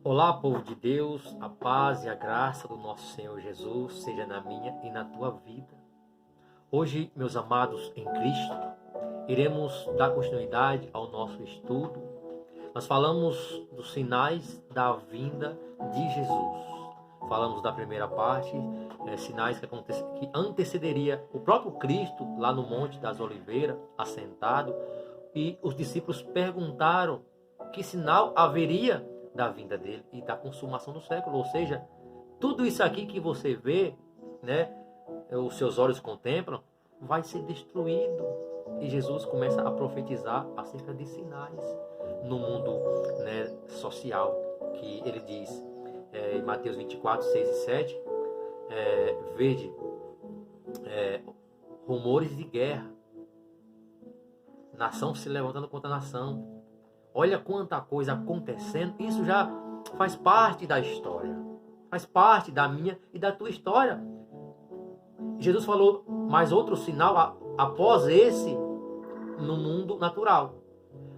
Olá, povo de Deus, a paz e a graça do nosso Senhor Jesus seja na minha e na tua vida. Hoje, meus amados em Cristo, iremos dar continuidade ao nosso estudo. Nós falamos dos sinais da vinda de Jesus. Falamos da primeira parte, sinais que antecederia o próprio Cristo lá no Monte das Oliveiras, assentado, e os discípulos perguntaram que sinal haveria da vinda dele e da consumação do século. Ou seja, tudo isso aqui que você vê, né, os seus olhos contemplam, vai ser destruído. E Jesus começa a profetizar acerca de sinais no mundo, né, social, que ele diz em Mateus 24, 6 e 7, vede rumores de guerra, nação se levantando contra nação. Olha quanta coisa acontecendo. Isso já faz parte da história. Faz parte da minha e da tua história. Jesus falou mais outro sinal após esse no mundo natural.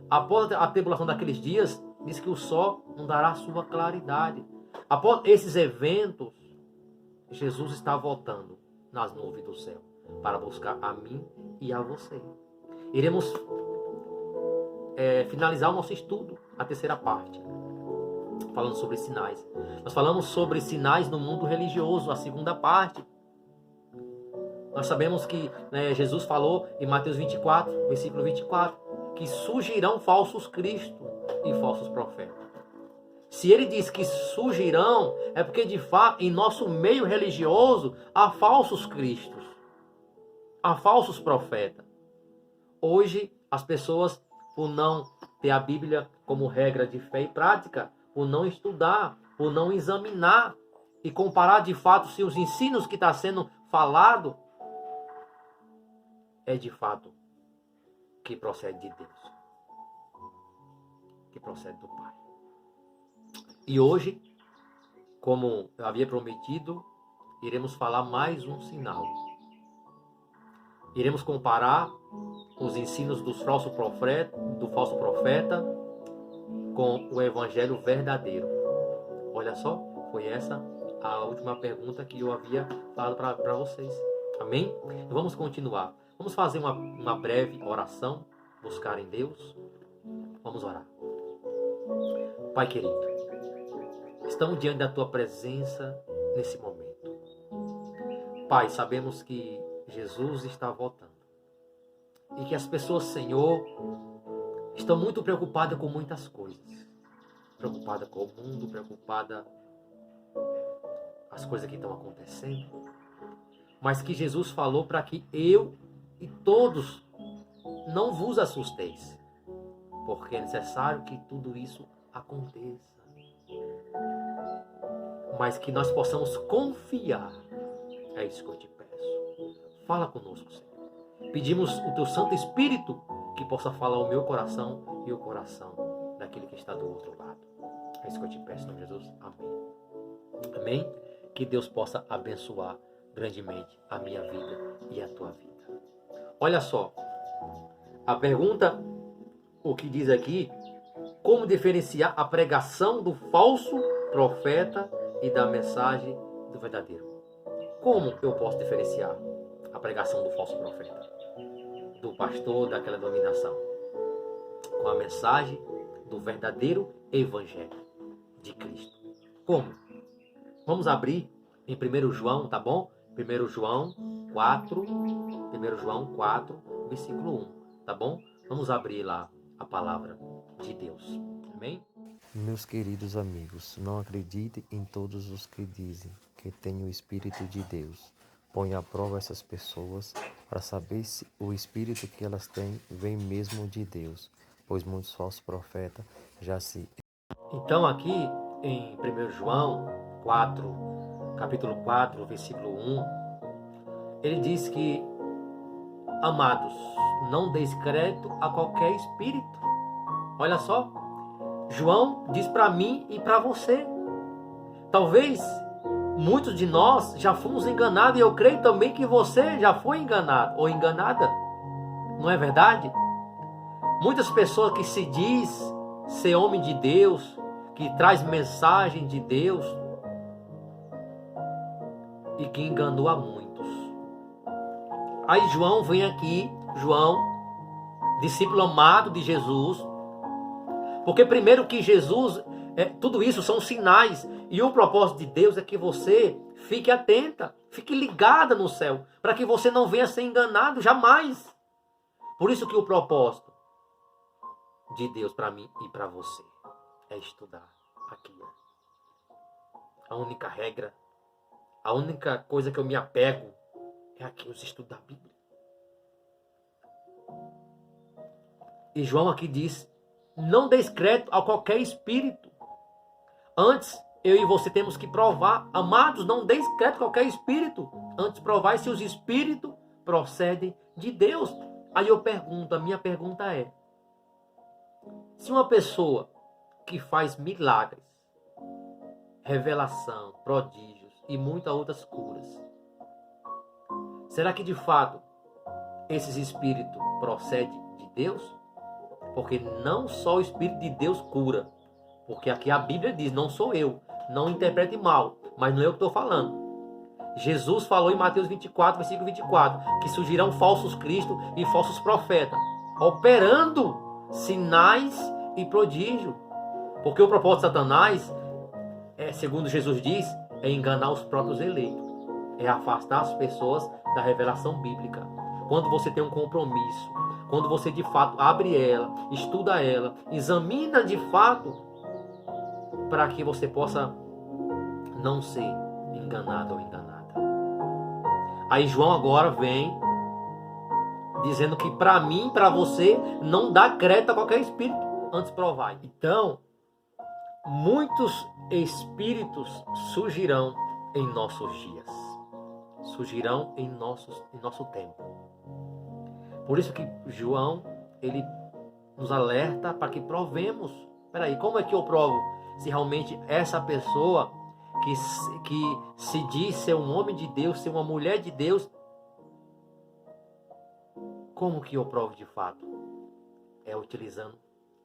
Após a tribulação daqueles dias, diz que o sol não dará sua claridade. Após esses eventos, Jesus está voltando nas nuvens do céu para buscar a mim e a você. Iremos finalizar o nosso estudo, a terceira parte, falando sobre sinais. Nós falamos sobre sinais no mundo religioso, a segunda parte. Nós sabemos que Jesus falou em Mateus 24, versículo 24, que surgirão falsos cristos e falsos profetas. Se ele diz que surgirão, é porque de fato em nosso meio religioso há falsos cristos, há falsos profetas. Hoje as pessoas, por não ter a Bíblia como regra de fé e prática, por não estudar, por não examinar e comparar de fato se os ensinos que está sendo falado é de fato que procede de Deus, que procede do Pai. E hoje, como eu havia prometido, iremos falar mais um sinal. Iremos comparar os ensinos do falso profeta com o evangelho verdadeiro. Olha só, foi essa a última pergunta que eu havia falado para vocês. Amém? Então vamos continuar. Vamos fazer uma breve oração, buscar em Deus. Vamos orar. Pai querido, estamos diante da tua presença nesse momento. Pai, sabemos que Jesus está voltando. E que as pessoas, Senhor, estão muito preocupadas com muitas coisas. Preocupadas com o mundo, preocupadas com as coisas que estão acontecendo. Mas que Jesus falou para que eu e todos não vos assusteis. Porque é necessário que tudo isso aconteça. Mas que nós possamos confiar. É isso que eu te peço. Fala conosco, Senhor. Pedimos o teu Santo Espírito que possa falar o meu coração e o coração daquele que está do outro lado. É isso que eu te peço, em nome de Jesus. Amém. Amém? Que Deus possa abençoar grandemente a minha vida e a tua vida. Olha só. A pergunta, o que diz aqui, como diferenciar a pregação do falso profeta e da mensagem do verdadeiro? Como eu posso diferenciar a pregação do falso profeta, do pastor daquela denominação, com a mensagem do verdadeiro evangelho de Cristo? Como? Vamos abrir em 1 João, tá bom? 1 João 4, versículo 1, tá bom? Vamos abrir lá a palavra de Deus. Amém? Meus queridos amigos, não acreditem em todos os que dizem que têm o Espírito de Deus. Põe à prova essas pessoas para saber se o Espírito que elas têm vem mesmo de Deus, pois muitos falsos profetas já se... Então aqui em 1 João 4, capítulo 4, versículo 1, ele diz que, amados, não deis crédito a qualquer espírito. Olha só, João diz para mim e para você. Talvez muitos de nós já fomos enganados, e eu creio também que você já foi enganado ou enganada. Não é verdade? Muitas pessoas que se diz ser homem de Deus, que traz mensagem de Deus e que enganou a muitos. Aí João vem aqui, João, discípulo amado de Jesus, porque primeiro que Jesus, tudo isso são sinais, e o propósito de Deus é que você fique atenta, fique ligada no céu, para que você não venha ser enganado jamais. Por isso que o propósito de Deus para mim e para você é estudar aqui. A única regra, a única coisa que eu me apego é aqui os estudos da Bíblia. E João aqui diz, não dês crédito a qualquer espírito. Antes, eu e você temos que provar. Amados, não deis crédito a qualquer espírito. Antes, provai se os espíritos procedem de Deus. Aí eu pergunto, a minha pergunta é, se uma pessoa que faz milagres, revelação, prodígios e muitas outras curas, será que de fato esses espíritos procedem de Deus? Porque não só o Espírito de Deus cura. Porque aqui a Bíblia diz, não sou eu. Não interprete mal, mas não é eu que estou falando. Jesus falou em Mateus 24, versículo 24, que surgirão falsos cristos e falsos profetas, operando sinais e prodígios. Porque o propósito de Satanás, segundo Jesus diz, é enganar os próprios eleitos. É afastar as pessoas da revelação bíblica. Quando você tem um compromisso, quando você de fato abre ela, estuda ela, examina de fato, para que você possa não ser enganado ou enganada. Aí João agora vem dizendo que para mim, para você, não dá crédito a qualquer espírito, antes provai. Então, muitos espíritos surgirão em nossos dias. Surgirão em nosso tempo. Por isso que João, ele nos alerta para que provemos. Espera aí, como é que eu provo se realmente essa pessoa que se diz ser um homem de Deus, ser uma mulher de Deus, como que eu provo de fato? É utilizando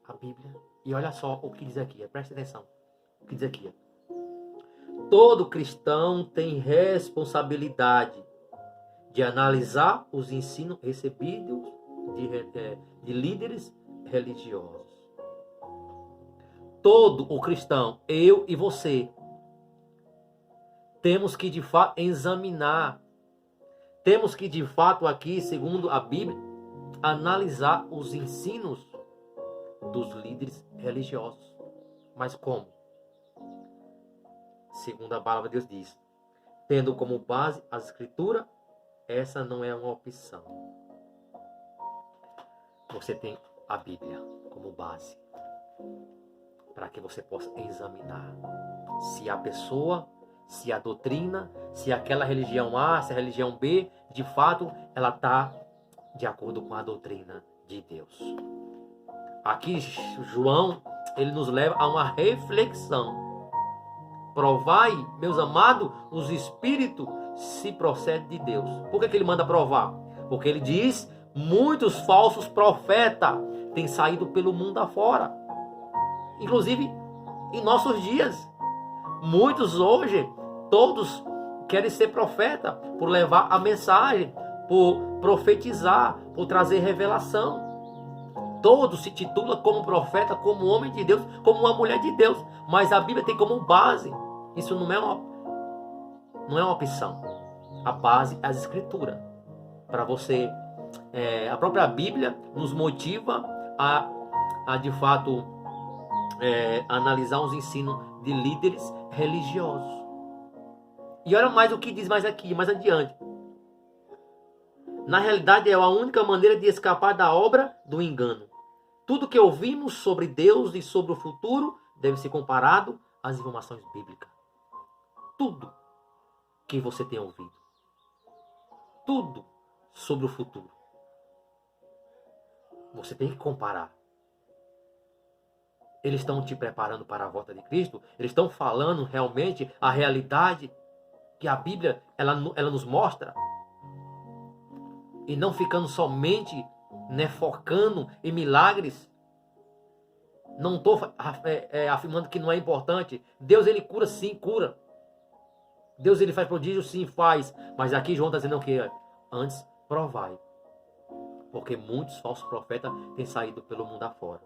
a Bíblia. E olha só o que diz aqui, presta atenção. O que diz aqui? Todo cristão tem responsabilidade de analisar os ensinos recebidos de líderes religiosos. Todo o cristão, eu e você, temos que de fato examinar, temos que de fato aqui, segundo a Bíblia, analisar os ensinos dos líderes religiosos. Mas como? Segundo a palavra de Deus diz, tendo como base as escrituras, essa não é uma opção. Você tem a Bíblia como base, para que você possa examinar se a pessoa, se a doutrina, se aquela religião A, se a religião B, de fato, ela está de acordo com a doutrina de Deus. Aqui, João, ele nos leva a uma reflexão. Provai, meus amados, os espíritos se procedem de Deus. Por que ele manda provar? Porque ele diz, muitos falsos profetas têm saído pelo mundo afora. Inclusive, em nossos dias, muitos hoje, todos querem ser profeta, por levar a mensagem, por profetizar, por trazer revelação. Todos se titulam como profeta, como homem de Deus, como uma mulher de Deus. Mas a Bíblia tem como base. Isso não é uma opção. A base é as escrituras. Para você, a própria Bíblia nos motiva a de fato, analisar os ensinos de líderes religiosos. E olha mais o que diz mais aqui, mais adiante. Na realidade, é a única maneira de escapar da obra do engano. Tudo que ouvimos sobre Deus e sobre o futuro deve ser comparado às informações bíblicas. Tudo que você tem ouvido. Tudo sobre o futuro. Você tem que comparar. Eles estão te preparando para a volta de Cristo? Eles estão falando realmente a realidade que a Bíblia ela nos mostra? E não ficando somente focando em milagres, Não estou afirmando que não é importante. Deus, ele cura sim, cura. Deus, ele faz prodígio sim, faz. Mas aqui João está dizendo o quê? Antes, provai. Porque muitos falsos profetas têm saído pelo mundo afora.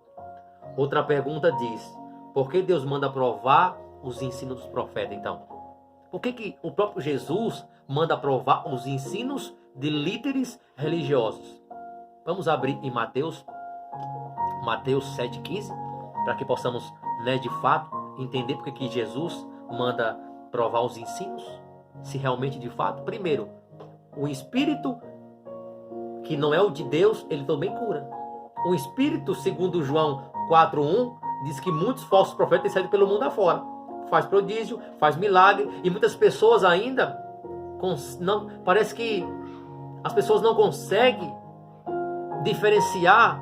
Outra pergunta diz: por que Deus manda provar os ensinos dos profetas, então? Por que o próprio Jesus manda provar os ensinos de líderes religiosos? Vamos abrir em Mateus 7,15, para que possamos, de fato, entender porque que Jesus manda provar os ensinos, se realmente de fato. Primeiro, o espírito que não é o de Deus, ele também cura. O espírito, segundo João 4,1, diz que muitos falsos profetas têm saído pelo mundo afora. Faz prodígio, faz milagre, e muitas pessoas ainda, parece que as pessoas não conseguem diferenciar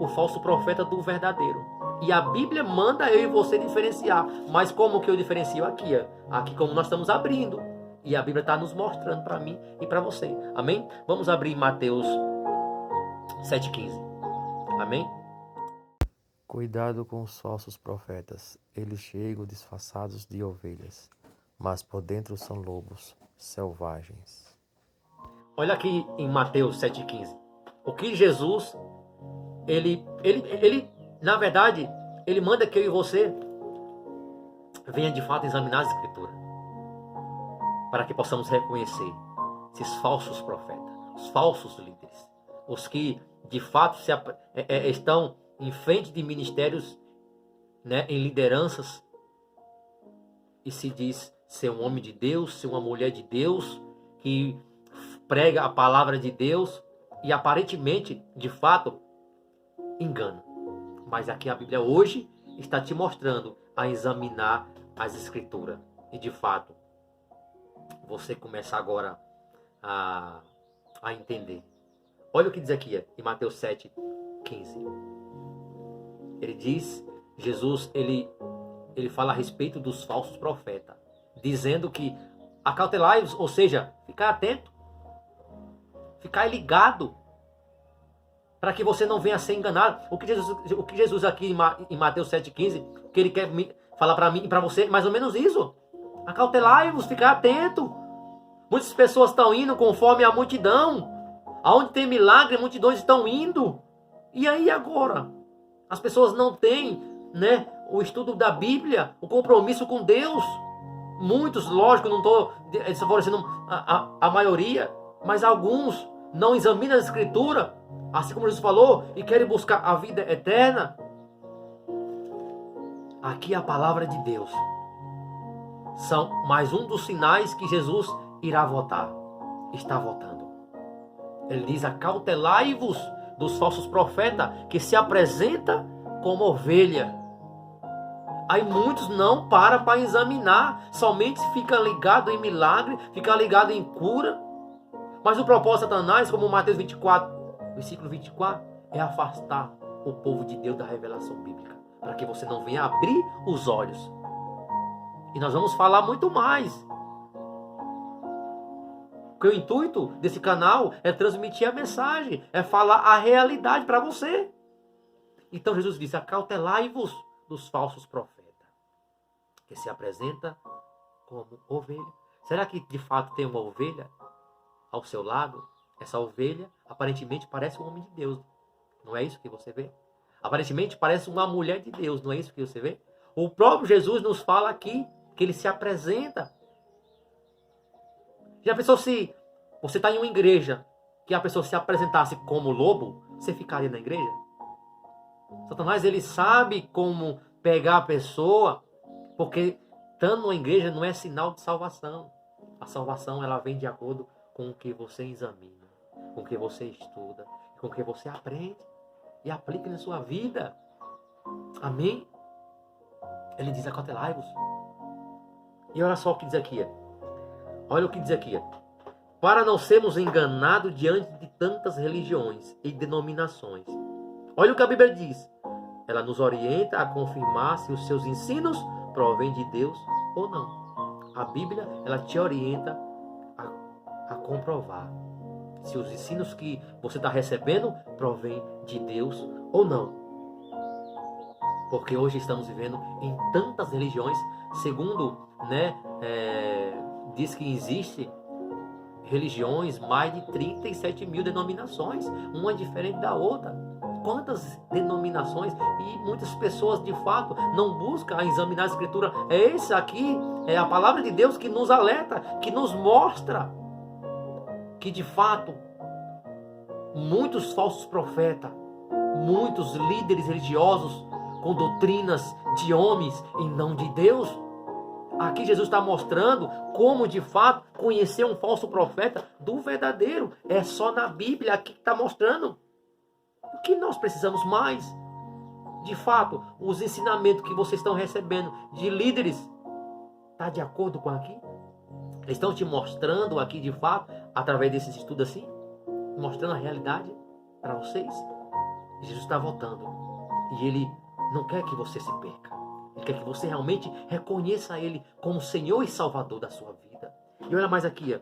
o falso profeta do verdadeiro. E a Bíblia manda eu e você diferenciar. Mas como que eu diferencio aqui? Aqui como nós estamos abrindo. E a Bíblia está nos mostrando para mim e para você. Amém? Vamos abrir Mateus 7,15. Amém? Cuidado com os falsos profetas. Eles chegam disfarçados de ovelhas, mas por dentro são lobos selvagens. Olha aqui em Mateus 7,15. O que Jesus, ele, na verdade, ele manda que eu e você venha de fato examinar as Escrituras, para que possamos reconhecer esses falsos profetas, os falsos líderes, os que de fato estão em frente de ministérios, em lideranças, e se diz ser um homem de Deus, ser uma mulher de Deus, que prega a palavra de Deus e aparentemente, de fato, engana. Mas aqui a Bíblia hoje está te mostrando a examinar as Escrituras. E de fato, você começa agora a entender. Olha o que diz aqui em Mateus 7,15. Ele diz, Jesus, ele fala a respeito dos falsos profetas, dizendo que acautelai-vos, ou seja, ficar atento, ficar ligado, para que você não venha a ser enganado. O que Jesus aqui em Mateus 7,15, que ele quer falar para mim e para você, mais ou menos isso. Acautelai-vos, ficar atento. Muitas pessoas estão indo conforme a multidão. Aonde tem milagre, multidões estão indo. E aí agora? As pessoas não têm, o estudo da Bíblia, o compromisso com Deus. Muitos, lógico, não estou favorecendo a maioria, mas alguns não examinam a Escritura, assim como Jesus falou, e querem buscar a vida eterna. Aqui a palavra de Deus são mais um dos sinais que Jesus irá votar. Está votando. Ele diz: acautelai-vos dos falsos profetas que se apresentam como ovelha. Aí muitos não param para examinar, somente fica ligado em milagre, fica ligado em cura. Mas o propósito de Satanás, como Mateus 24, versículo 24, é afastar o povo de Deus da revelação bíblica, para que você não venha abrir os olhos. E nós vamos falar muito mais. Porque o intuito desse canal é transmitir a mensagem, é falar a realidade para você. Então Jesus disse: acautelai-vos dos falsos profetas, que se apresenta como ovelha. Será que de fato tem uma ovelha ao seu lado? Essa ovelha aparentemente parece um homem de Deus. Não é isso que você vê? Aparentemente parece uma mulher de Deus. Não é isso que você vê? O próprio Jesus nos fala aqui que ele se apresenta. Já pensou se você está em uma igreja que a pessoa se apresentasse como lobo? Você ficaria na igreja? Satanás, ele sabe como pegar a pessoa, porque estando numa igreja não é sinal de salvação. A salvação, ela vem de acordo com o que você examina, com o que você estuda, com o que você aprende e aplica na sua vida. Amém? Ele diz: acautelai-vos. E olha só o que diz aqui. Olha o que diz aqui. Para não sermos enganados diante de tantas religiões e denominações. Olha o que a Bíblia diz. Ela nos orienta a confirmar se os seus ensinos provêm de Deus ou não. A Bíblia, ela te orienta a comprovar se os ensinos que você está recebendo provêm de Deus ou não. Porque hoje estamos vivendo em tantas religiões, segundo, diz que existe religiões, mais de 37 mil denominações, uma diferente da outra. Quantas denominações, e muitas pessoas de fato não buscam examinar a Escritura. Esse aqui é a palavra de Deus que nos alerta, que nos mostra que de fato muitos falsos profetas, muitos líderes religiosos com doutrinas de homens e não de Deus. Aqui Jesus está mostrando como de fato conhecer um falso profeta do verdadeiro. É só na Bíblia aqui que está mostrando. O que nós precisamos mais? De fato, os ensinamentos que vocês estão recebendo de líderes, está de acordo com aqui? Eles estão te mostrando aqui de fato, através desses estudos assim? Mostrando a realidade para vocês? Jesus está voltando. E Ele não quer que você se perca. Ele quer que você realmente reconheça Ele como Senhor e Salvador da sua vida. E olha mais aqui.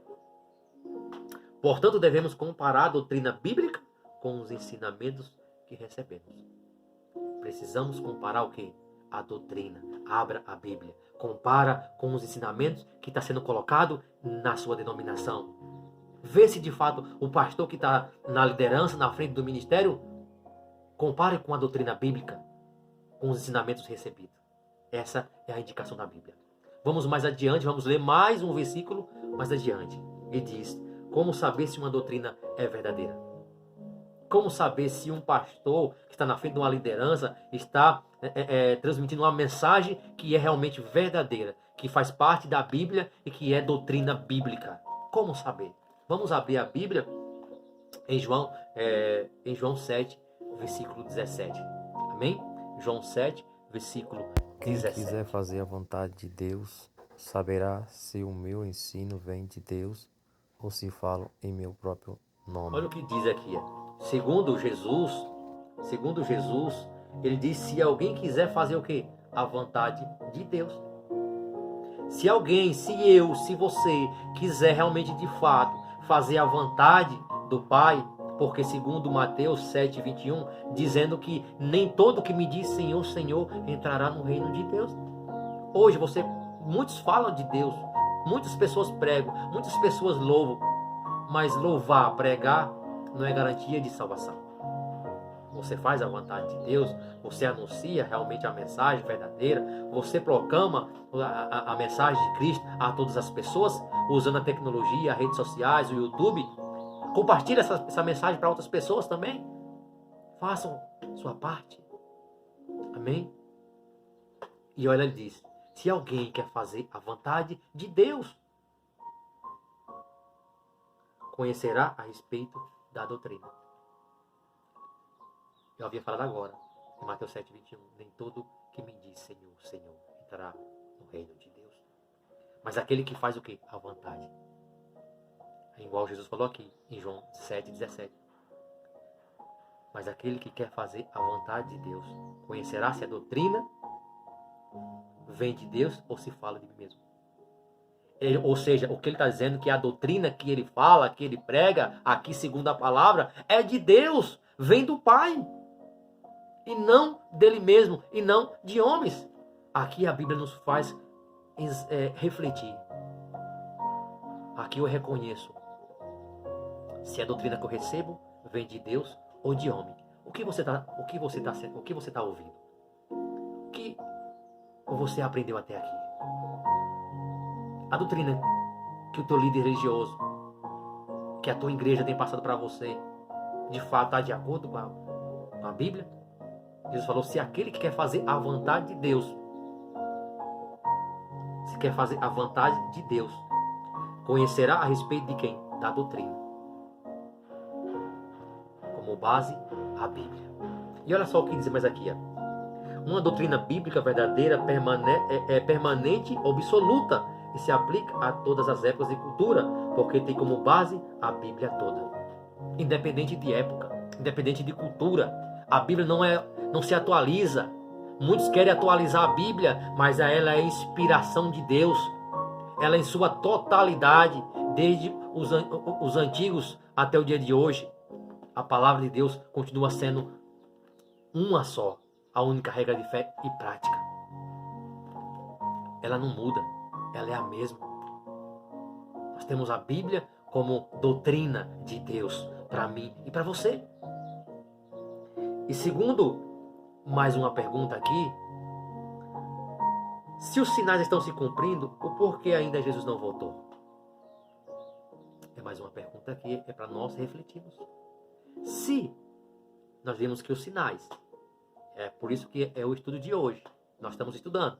Portanto, devemos comparar a doutrina bíblica com os ensinamentos que recebemos. Precisamos comparar o quê? A doutrina. Abra a Bíblia. Compara com os ensinamentos que está sendo colocado na sua denominação. Vê se de fato o pastor que está na liderança, na frente do ministério, compare com a doutrina bíblica, com os ensinamentos recebidos. Essa é a indicação da Bíblia. Vamos mais adiante, vamos ler mais um versículo mais adiante. Ele diz: como saber se uma doutrina é verdadeira? Como saber se um pastor que está na frente de uma liderança está transmitindo uma mensagem que é realmente verdadeira, que faz parte da Bíblia e que é doutrina bíblica? Como saber? Vamos abrir a Bíblia em João 7, versículo 17. Amém? João 7, versículo 17. Quem quiser fazer a vontade de Deus, saberá se o meu ensino vem de Deus ou se falo em meu próprio nome. Olha o que diz aqui. Segundo Jesus, ele diz: se alguém quiser fazer o quê? A vontade de Deus. Se alguém, se você quiser realmente de fato fazer a vontade do Pai, porque segundo Mateus 7, 21, dizendo que nem todo que me diz Senhor, Senhor entrará no reino de Deus. Hoje muitos falam de Deus, muitas pessoas pregam, muitas pessoas louvam, mas louvar, pregar não é garantia de salvação. Você faz a vontade de Deus, você anuncia realmente a mensagem verdadeira, você proclama a mensagem de Cristo a todas as pessoas, usando a tecnologia, as redes sociais, o YouTube. Compartilhe essa mensagem para outras pessoas também. Façam sua parte. Amém? E olha, ele diz: se alguém quer fazer a vontade de Deus, conhecerá a respeito da doutrina. Eu havia falado agora, em Mateus 7, 21. Nem todo que me diz Senhor, Senhor entrará no reino de Deus. Mas aquele que faz o quê? A vontade. Igual Jesus falou aqui, em João 7, 17. Mas aquele que quer fazer a vontade de Deus, conhecerá se a doutrina vem de Deus ou se fala de mim mesmo. Ou seja, o que ele está dizendo é que a doutrina que ele fala, que ele prega, aqui segundo a palavra, é de Deus, vem do Pai. E não dele mesmo, e não de homens. Aqui a Bíblia nos faz refletir. Aqui eu reconheço se a doutrina que eu recebo vem de Deus ou de homem. O que você está ouvindo? O que você aprendeu até aqui? A doutrina que o teu líder religioso, que a tua igreja tem passado para você, de fato está de acordo com a Bíblia? Jesus falou: se aquele que quer fazer a vontade de Deus, se quer fazer a vontade de Deus, conhecerá a respeito de quem? Da doutrina. Como base, a Bíblia. E olha só o que diz mais aqui. Uma doutrina bíblica verdadeira é permanente, absoluta, e se aplica a todas as épocas e cultura, porque tem como base a Bíblia toda. Independente de época, independente de cultura, a Bíblia não se atualiza. Muitos querem atualizar a Bíblia, mas ela é inspiração de Deus. Ela em sua totalidade, desde os antigos até o dia de hoje, a palavra de Deus continua sendo uma só. a única regra de fé e prática. Ela não muda, ela é a mesma. Nós temos a Bíblia como doutrina de Deus para mim e para você. E segundo, mais uma pergunta aqui, se os sinais estão se cumprindo, o porquê ainda Jesus não voltou? É mais uma pergunta que é para nós refletirmos. Se nós vimos que os sinais, é por isso que é o estudo de hoje, nós estamos estudando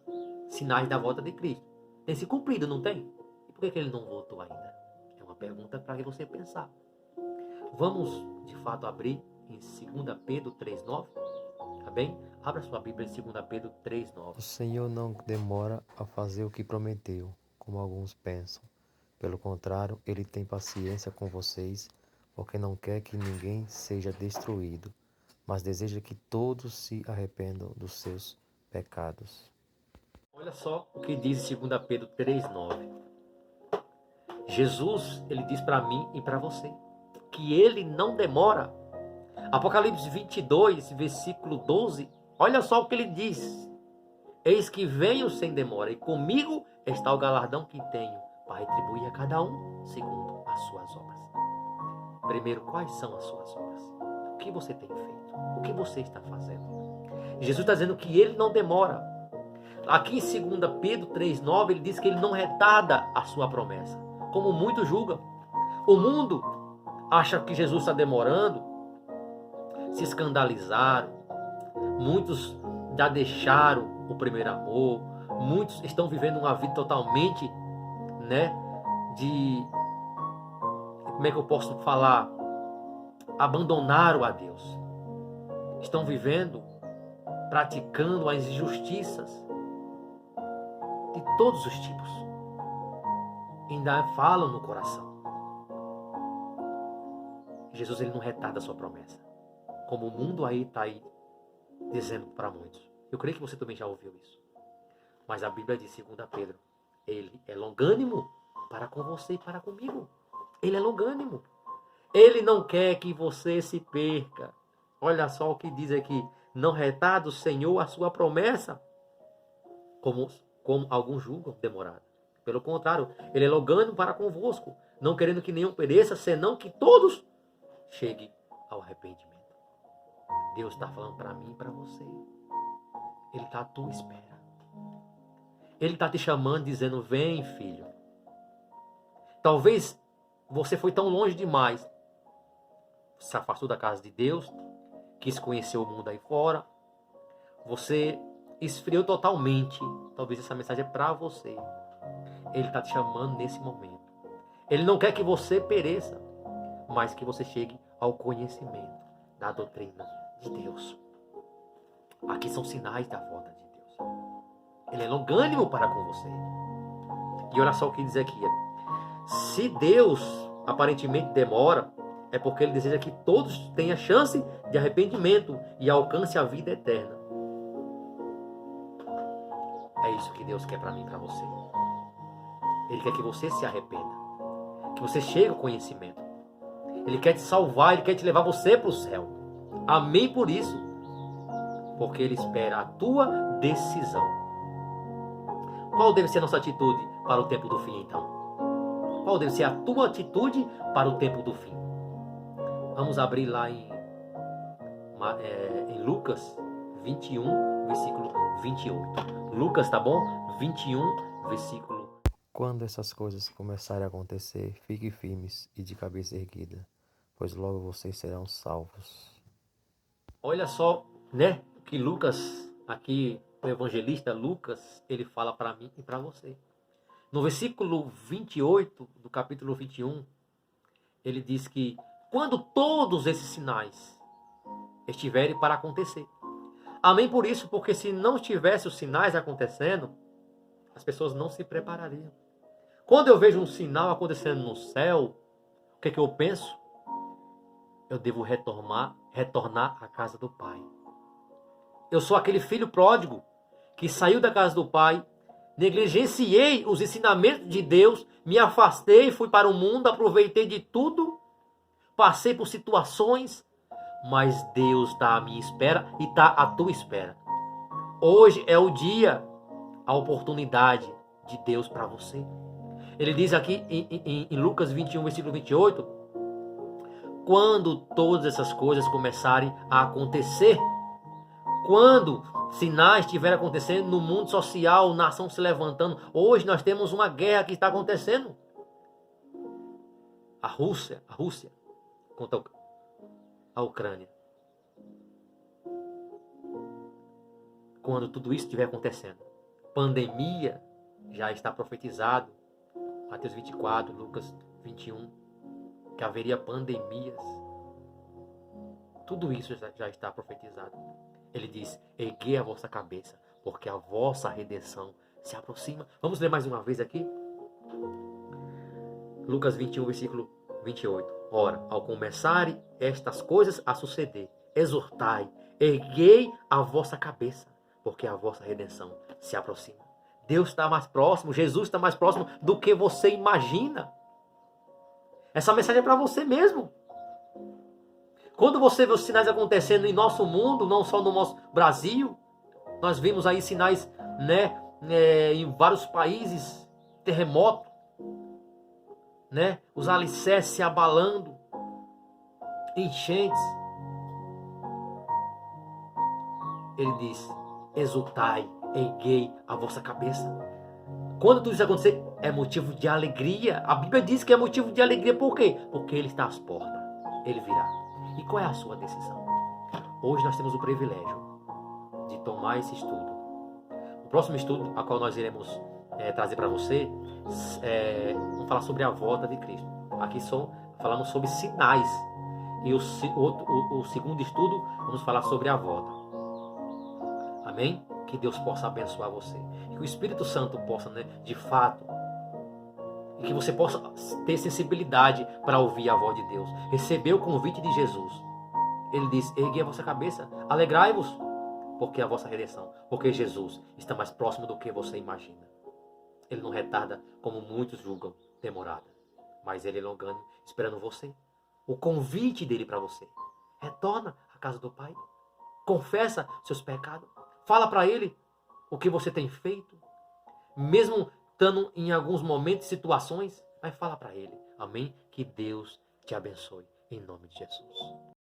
sinais da volta de Cristo, tem se cumprido, não tem? E por que ele não voltou ainda? É uma pergunta para você pensar. Vamos de fato abrir em 2 Pedro 3,9? Tá bem? Abra sua Bíblia em 2 Pedro 3,9. O Senhor não demora a fazer o que prometeu, como alguns pensam. Pelo contrário, Ele tem paciência com vocês, porque não quer que ninguém seja destruído, mas deseja que todos se arrependam dos seus pecados. Olha só o que diz em 2 Pedro 3,9. Jesus, ele diz para mim e para você, que ele não demora. Apocalipse 22, versículo 12, olha só o que ele diz. Eis que venho sem demora, e comigo está o galardão que tenho, para retribuir a cada um segundo as suas obras. Primeiro, quais são as suas obras? O que você tem feito? O que você está fazendo? Jesus está dizendo que ele não demora. Aqui em 2 Pedro 3,9, ele diz que ele não retarda a sua promessa, como muitos julgam. O mundo acha que Jesus está demorando, se escandalizaram, muitos já deixaram o primeiro amor, muitos estão vivendo uma vida totalmente, como é que eu posso falar? Abandonaram a Deus. Estão vivendo, praticando as injustiças de todos os tipos. Ainda falam no coração. Jesus, ele não retarda a sua promessa, como o mundo aí está aí dizendo para muitos. Eu creio que você também já ouviu isso. Mas a Bíblia diz, 2 Pedro, ele é longânimo para com você e para comigo. Ele é longânimo. Ele não quer que você se perca. Olha só o que diz aqui. Não retarda o Senhor a sua promessa, como alguns julgam demorada. Pelo contrário, ele é longânimo para convosco, não querendo que nenhum pereça, senão que todos cheguem ao arrependimento. Deus está falando para mim e para você. Ele está à tua espera. Ele está te chamando, dizendo, vem, filho. Talvez você foi tão longe demais. Se afastou da casa de Deus, quis conhecer o mundo aí fora. Você esfriou totalmente. Talvez essa mensagem é para você. Ele está te chamando nesse momento. Ele não quer que você pereça, mas que você chegue ao conhecimento da doutrina de Deus. Aqui são sinais da volta de Deus. Ele é longânimo para com você. E olha só o que diz aqui. Se Deus aparentemente demora, é porque ele deseja que todos tenham chance de arrependimento e alcance a vida eterna. É isso que Deus quer para mim e para você. Ele quer que você se arrependa, que você chegue ao conhecimento. Ele quer te salvar, ele quer te levar você para o céu. Amém por isso. Porque ele espera a tua decisão. Qual deve ser a nossa atitude para o tempo do fim, então? Qual deve ser a tua atitude para o tempo do fim? Vamos abrir lá em Lucas 21, versículo 28. Lucas, tá bom? 21, versículo. Quando essas coisas começarem a acontecer, fiquem firmes e de cabeça erguida, pois logo vocês serão salvos. Olha só, que Lucas, aqui o evangelista Lucas, ele fala para mim e para você. No versículo 28 do capítulo 21, ele diz que quando todos esses sinais estiverem para acontecer. Amém por isso, porque se não tivesse os sinais acontecendo, as pessoas não se preparariam. Quando eu vejo um sinal acontecendo no céu, o que é que eu penso? Eu devo retornar à casa do Pai. Eu sou aquele filho pródigo que saiu da casa do Pai, negligenciei os ensinamentos de Deus, me afastei, fui para o mundo, aproveitei de tudo, passei por situações, mas Deus está à minha espera e está à tua espera. Hoje é o dia, a oportunidade de Deus para você. Ele diz aqui em Lucas 21, versículo 28, quando todas essas coisas começarem a acontecer, quando sinais estiverem acontecendo no mundo social, nação se levantando. Hoje nós temos uma guerra que está acontecendo. A Rússia contra a Ucrânia. Quando tudo isso estiver acontecendo, pandemia já está profetizado, Mateus 24, Lucas 21, que haveria pandemias. Tudo isso já está profetizado. Ele diz, erguei a vossa cabeça, porque a vossa redenção se aproxima. Vamos ler mais uma vez aqui? Lucas 21, versículo 28. Ora, ao começarem estas coisas a suceder, exortai, erguei a vossa cabeça, porque a vossa redenção se aproxima. Deus está mais próximo, Jesus está mais próximo do que você imagina. Essa mensagem é para você mesmo. Quando você vê os sinais acontecendo em nosso mundo, não só no nosso Brasil, nós vimos aí sinais, em vários países, terremoto, os alicerces se abalando, enchentes. Ele diz, exultai, erguei a vossa cabeça. Quando tudo isso acontecer, é motivo de alegria. A Bíblia diz que é motivo de alegria, por quê? Porque Ele está às portas, Ele virá. E qual é a sua decisão? Hoje nós temos o privilégio de tomar esse estudo. O próximo estudo, a qual nós iremos trazer para você, vamos falar sobre a volta de Cristo. Aqui só falamos sobre sinais. E o segundo estudo, vamos falar sobre a volta. Amém? Que Deus possa abençoar você. E que o Espírito Santo possa, de fato, e que você possa ter sensibilidade para ouvir a voz de Deus. Receber o convite de Jesus. Ele diz, erguei a vossa cabeça, alegrai-vos, porque é a vossa redenção. Porque Jesus está mais próximo do que você imagina. Ele não retarda como muitos julgam demorada. Mas Ele é longânimo, esperando você. O convite dele para você. Retorna à casa do Pai. Confessa seus pecados. Fala para Ele o que você tem feito. Mesmo estando em alguns momentos, situações, mas fala para Ele. Amém? Que Deus te abençoe. Em nome de Jesus.